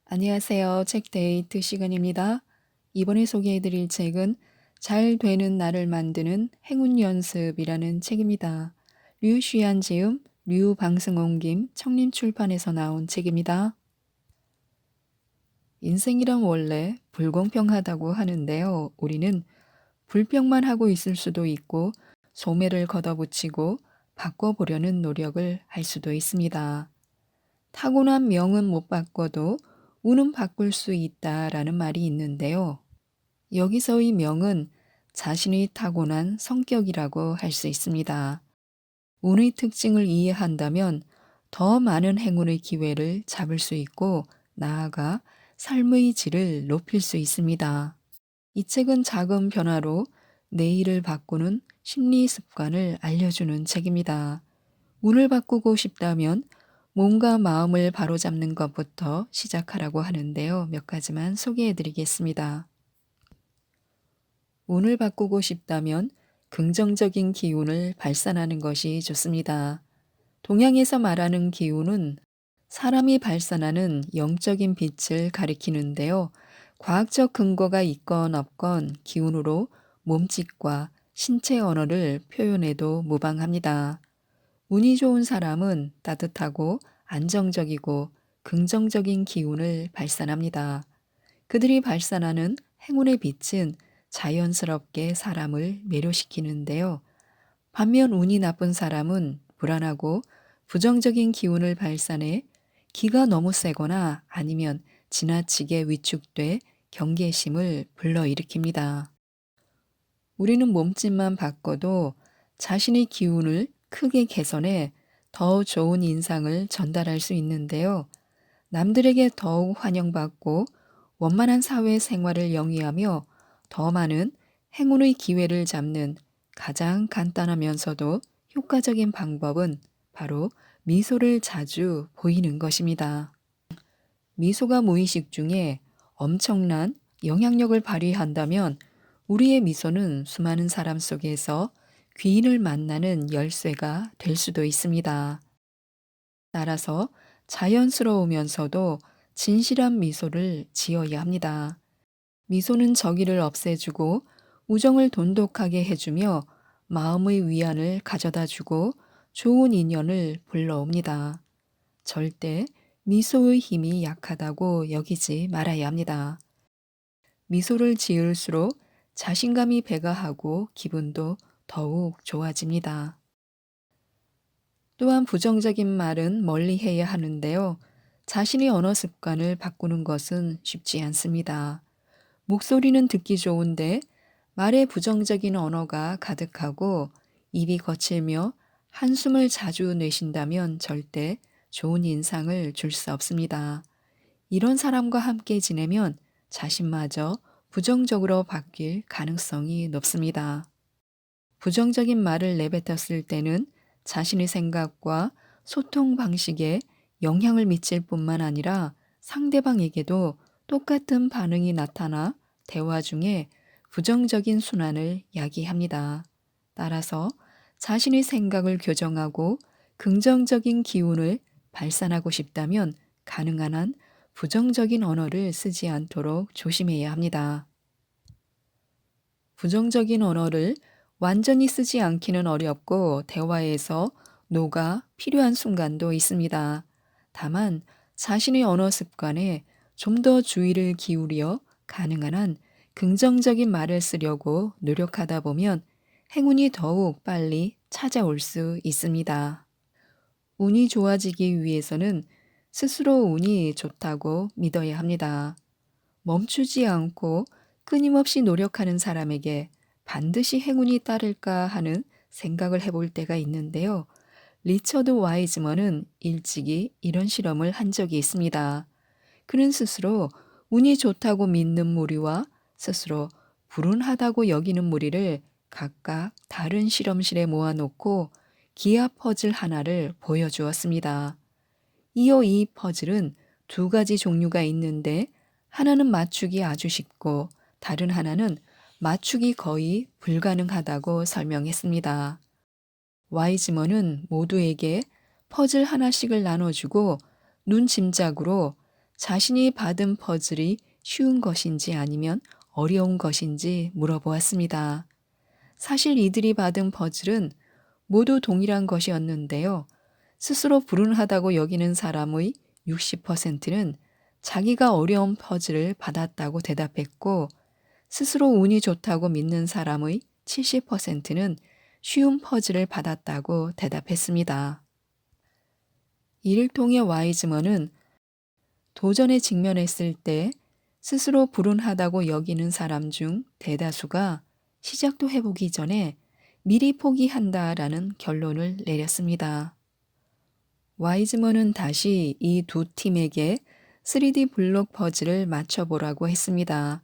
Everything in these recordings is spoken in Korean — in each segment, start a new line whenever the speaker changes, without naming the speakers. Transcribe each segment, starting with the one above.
안녕하세요. 책데이트 시간입니다. 이번에 소개해드릴 책은 잘 되는 나를 만드는 행운 연습이라는 책입니다. 류시안 지음, 류방승홍김, 청림출판에서 나온 책입니다. 인생이란 원래 불공평하다고 하는데요. 우리는 불평만 하고 있을 수도 있고 소매를 걷어붙이고 바꿔보려는 노력을 할 수도 있습니다. 타고난 명은 못 바꿔도 운은 바꿀 수 있다라는 말이 있는데요. 여기서의 명은 자신의 타고난 성격이라고 할 수 있습니다. 운의 특징을 이해한다면 더 많은 행운의 기회를 잡을 수 있고 나아가 삶의 질을 높일 수 있습니다. 이 책은 작은 변화로 내일을 바꾸는 심리 습관을 알려주는 책입니다. 운을 바꾸고 싶다면 몸과 마음을 바로잡는 것부터 시작하라고 하는데요. 몇 가지만 소개해 드리겠습니다. 운을 바꾸고 싶다면 긍정적인 기운을 발산하는 것이 좋습니다. 동양에서 말하는 기운은 사람이 발산하는 영적인 빛을 가리키는데요. 과학적 근거가 있건 없건 기운으로 몸짓과 신체 언어를 표현해도 무방합니다. 운이 좋은 사람은 따뜻하고 안정적이고 긍정적인 기운을 발산합니다. 그들이 발산하는 행운의 빛은 자연스럽게 사람을 매료시키는데요. 반면 운이 나쁜 사람은 불안하고 부정적인 기운을 발산해 기가 너무 세거나 아니면 지나치게 위축돼 경계심을 불러일으킵니다. 우리는 몸짓만 바꿔도 자신의 기운을 크게 개선해 더 좋은 인상을 전달할 수 있는데요. 남들에게 더욱 환영받고 원만한 사회 생활을 영위하며 더 많은 행운의 기회를 잡는 가장 간단하면서도 효과적인 방법은 바로 미소를 자주 보이는 것입니다. 미소가 무의식 중에 엄청난 영향력을 발휘한다면 우리의 미소는 수많은 사람 속에서 귀인을 만나는 열쇠가 될 수도 있습니다. 따라서 자연스러우면서도 진실한 미소를 지어야 합니다. 미소는 적의를 없애주고 우정을 돈독하게 해주며 마음의 위안을 가져다 주고 좋은 인연을 불러옵니다. 절대 미소의 힘이 약하다고 여기지 말아야 합니다. 미소를 지을수록 자신감이 배가하고 기분도 더욱 좋아집니다. 또한 부정적인 말은 멀리 해야 하는데요. 자신의 언어 습관을 바꾸는 것은 쉽지 않습니다. 목소리는 듣기 좋은데 말에 부정적인 언어가 가득하고 입이 거칠며 한숨을 자주 내쉰다면 절대 좋은 인상을 줄 수 없습니다. 이런 사람과 함께 지내면 자신마저 부정적으로 바뀔 가능성이 높습니다. 부정적인 말을 내뱉었을 때는 자신의 생각과 소통 방식에 영향을 미칠 뿐만 아니라 상대방에게도 똑같은 반응이 나타나 대화 중에 부정적인 순환을 야기합니다. 따라서 자신의 생각을 교정하고 긍정적인 기운을 발산하고 싶다면 가능한 한 부정적인 언어를 쓰지 않도록 조심해야 합니다. 부정적인 언어를 완전히 쓰지 않기는 어렵고 대화에서 노가 필요한 순간도 있습니다. 다만 자신의 언어 습관에 좀 더 주의를 기울여 가능한 한 긍정적인 말을 쓰려고 노력하다 보면 행운이 더욱 빨리 찾아올 수 있습니다. 운이 좋아지기 위해서는 스스로 운이 좋다고 믿어야 합니다. 멈추지 않고 끊임없이 노력하는 사람에게 반드시 행운이 따를까 하는 생각을 해볼 때가 있는데요. 리처드 와이즈먼은 일찍이 이런 실험을 한 적이 있습니다. 그는 스스로 운이 좋다고 믿는 무리와 스스로 불운하다고 여기는 무리를 각각 다른 실험실에 모아놓고 기하 퍼즐 하나를 보여주었습니다. 이어 이 퍼즐은 두 가지 종류가 있는데 하나는 맞추기 아주 쉽고 다른 하나는 맞추기 거의 불가능하다고 설명했습니다. 와이즈먼은 모두에게 퍼즐 하나씩을 나눠주고 눈 짐작으로 자신이 받은 퍼즐이 쉬운 것인지 아니면 어려운 것인지 물어보았습니다. 사실 이들이 받은 퍼즐은 모두 동일한 것이었는데요. 스스로 불운하다고 여기는 사람의 60%는 자기가 어려운 퍼즐을 받았다고 대답했고, 스스로 운이 좋다고 믿는 사람의 70%는 쉬운 퍼즐을 받았다고 대답했습니다. 이를 통해 와이즈먼은 도전에 직면했을 때 스스로 불운하다고 여기는 사람 중 대다수가 시작도 해보기 전에 미리 포기한다라는 결론을 내렸습니다. 와이즈먼은 다시 이 두 팀에게 3D 블록 퍼즐을 맞춰보라고 했습니다.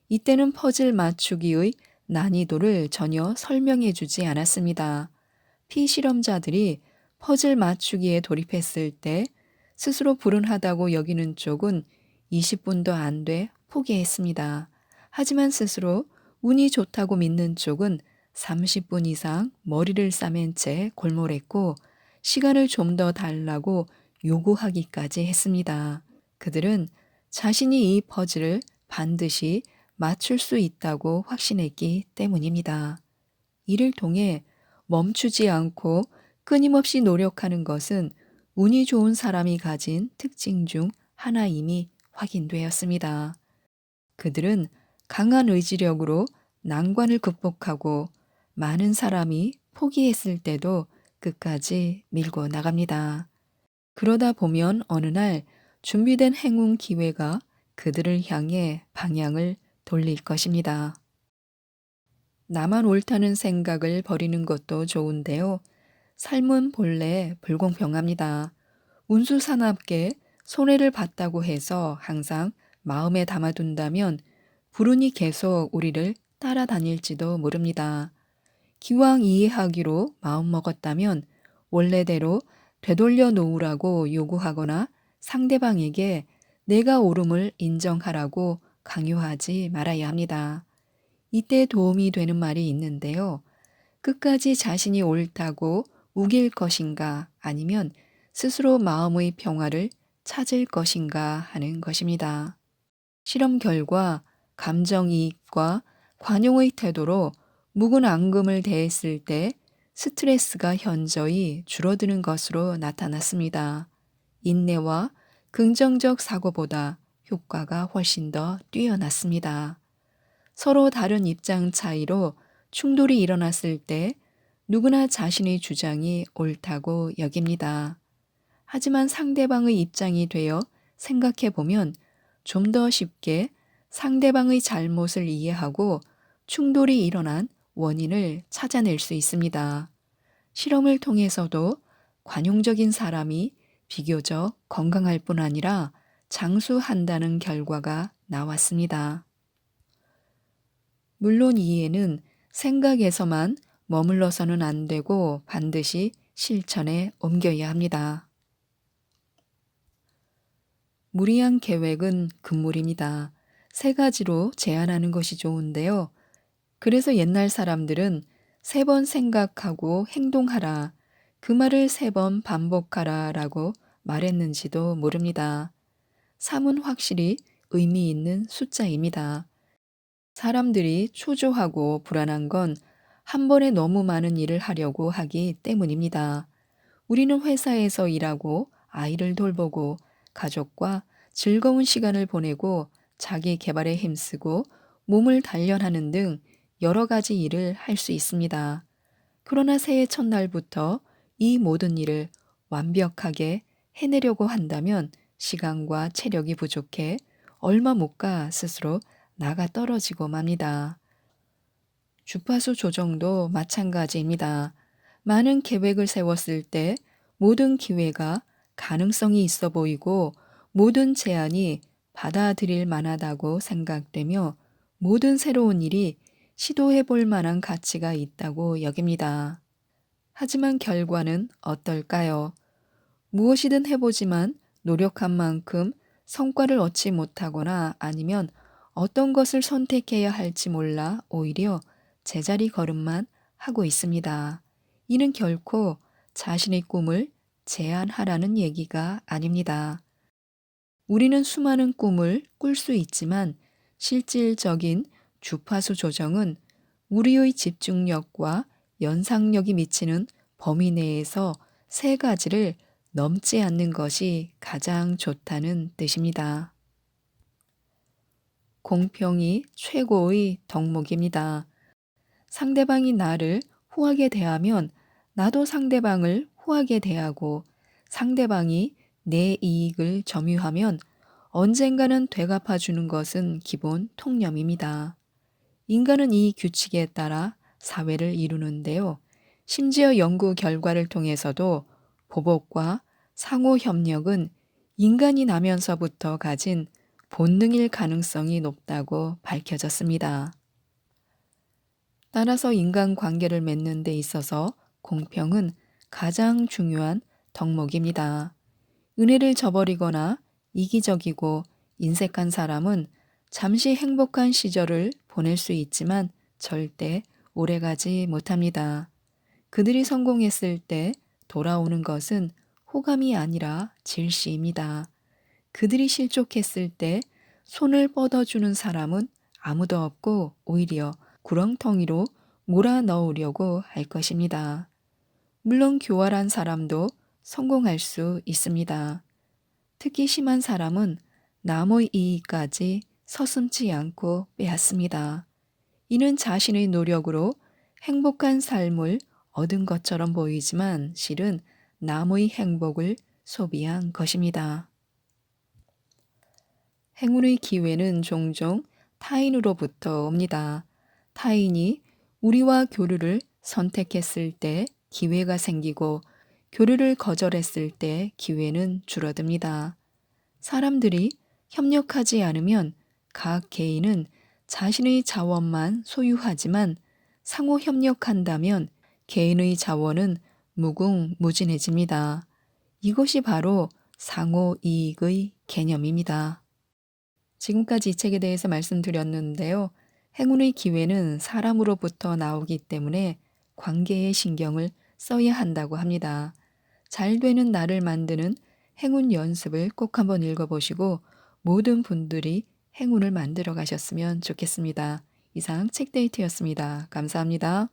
이때는 퍼즐 맞추기의 난이도를 전혀 설명해 주지 않았습니다. 피실험자들이 퍼즐 맞추기에 돌입했을 때 스스로 불운하다고 여기는 쪽은 20분도 안 돼 포기했습니다. 하지만 스스로 운이 좋다고 믿는 쪽은 30분 이상 머리를 싸맨 채 골몰했고, 시간을 좀 더 달라고 요구하기까지 했습니다. 그들은 자신이 이 퍼즐을 반드시 맞출 수 있다고 확신했기 때문입니다. 이를 통해 멈추지 않고 끊임없이 노력하는 것은 운이 좋은 사람이 가진 특징 중 하나임이 확인되었습니다. 그들은 강한 의지력으로 난관을 극복하고 많은 사람이 포기했을 때도 끝까지 밀고 나갑니다. 그러다 보면 어느 날 준비된 행운 기회가 그들을 향해 방향을 돌릴 것입니다. 나만 옳다는 생각을 버리는 것도 좋은데요. 삶은 본래 불공평합니다. 운수사납게 손해를 봤다고 해서 항상 마음에 담아둔다면 불운이 계속 우리를 따라다닐지도 모릅니다. 기왕 이해하기로 마음먹었다면 원래대로 되돌려 놓으라고 요구하거나 상대방에게 내가 옳음을 인정하라고 강요하지 말아야 합니다. 이때 도움이 되는 말이 있는데요. 끝까지 자신이 옳다고 우길 것인가 아니면 스스로 마음의 평화를 찾을 것인가 하는 것입니다. 실험 결과 감정이입과 관용의 태도로 묵은 앙금을 대했을 때 스트레스가 현저히 줄어드는 것으로 나타났습니다. 인내와 긍정적 사고보다 효과가 훨씬 더 뛰어났습니다. 서로 다른 입장 차이로 충돌이 일어났을 때 누구나 자신의 주장이 옳다고 여깁니다. 하지만 상대방의 입장이 되어 생각해 보면 좀 더 쉽게 상대방의 잘못을 이해하고 충돌이 일어난 원인을 찾아낼 수 있습니다. 실험을 통해서도 관용적인 사람이 비교적 건강할 뿐 아니라 장수한다는 결과가 나왔습니다. 물론 이해는 생각에서만 머물러서는 안 되고 반드시 실천에 옮겨야 합니다. 무리한 계획은 금물입니다. 세 가지로 제안하는 것이 좋은데요. 그래서 옛날 사람들은 3번 생각하고 행동하라, 그 말을 3번 반복하라 라고 말했는지도 모릅니다. 3은 확실히 의미 있는 숫자입니다. 사람들이 초조하고 불안한 건 한 번에 너무 많은 일을 하려고 하기 때문입니다. 우리는 회사에서 일하고 아이를 돌보고 가족과 즐거운 시간을 보내고 자기 개발에 힘쓰고 몸을 단련하는 등 여러 가지 일을 할 수 있습니다. 그러나 새해 첫날부터 이 모든 일을 완벽하게 해내려고 한다면 시간과 체력이 부족해 얼마 못 가 스스로 나가 떨어지고 맙니다. 주파수 조정도 마찬가지입니다. 많은 계획을 세웠을 때 모든 기회가 가능성이 있어 보이고 모든 제안이 받아들일 만하다고 생각되며 모든 새로운 일이 시도해 볼 만한 가치가 있다고 여깁니다. 하지만 결과는 어떨까요? 무엇이든 해보지만 노력한 만큼 성과를 얻지 못하거나 아니면 어떤 것을 선택해야 할지 몰라 오히려 제자리 걸음만 하고 있습니다. 이는 결코 자신의 꿈을 제한하라는 얘기가 아닙니다. 우리는 수많은 꿈을 꿀 수 있지만 실질적인 주파수 조정은 우리의 집중력과 연상력이 미치는 범위 내에서 세 가지를 넘지 않는 것이 가장 좋다는 뜻입니다. 공평이 최고의 덕목입니다. 상대방이 나를 후하게 대하면 나도 상대방을 후하게 대하고 상대방이 내 이익을 점유하면 언젠가는 되갚아 주는 것은 기본 통념입니다. 인간은 이 규칙에 따라 사회를 이루는데요. 심지어 연구 결과를 통해서도 보복과 상호 협력은 인간이 나면서부터 가진 본능일 가능성이 높다고 밝혀졌습니다. 따라서 인간관계를 맺는 데 있어서 공평은 가장 중요한 덕목입니다. 은혜를 저버리거나 이기적이고 인색한 사람은 잠시 행복한 시절을 보낼 수 있지만 절대 오래가지 못합니다. 그들이 성공했을 때 돌아오는 것은 호감이 아니라 질시입니다. 그들이 실족했을 때 손을 뻗어주는 사람은 아무도 없고 오히려 구렁텅이로 몰아넣으려고 할 것입니다. 물론 교활한 사람도 성공할 수 있습니다. 특히 심한 사람은 남의 이익까지 서슴지 않고 빼앗습니다. 이는 자신의 노력으로 행복한 삶을 얻은 것처럼 보이지만 실은 남의 행복을 소비한 것입니다. 행운의 기회는 종종 타인으로부터 옵니다. 타인이 우리와 교류를 선택했을 때 기회가 생기고 교류를 거절했을 때 기회는 줄어듭니다. 사람들이 협력하지 않으면 각 개인은 자신의 자원만 소유하지만 상호 협력한다면 개인의 자원은 무궁무진해집니다. 이것이 바로 상호 이익의 개념입니다. 지금까지 이 책에 대해서 말씀드렸는데요. 행운의 기회는 사람으로부터 나오기 때문에 관계에 신경을 써야 한다고 합니다. 잘 되는 나를 만드는 행운 연습을 꼭 한번 읽어보시고 모든 분들이 행운을 만들어 가셨으면 좋겠습니다. 이상 책데이트였습니다. 감사합니다.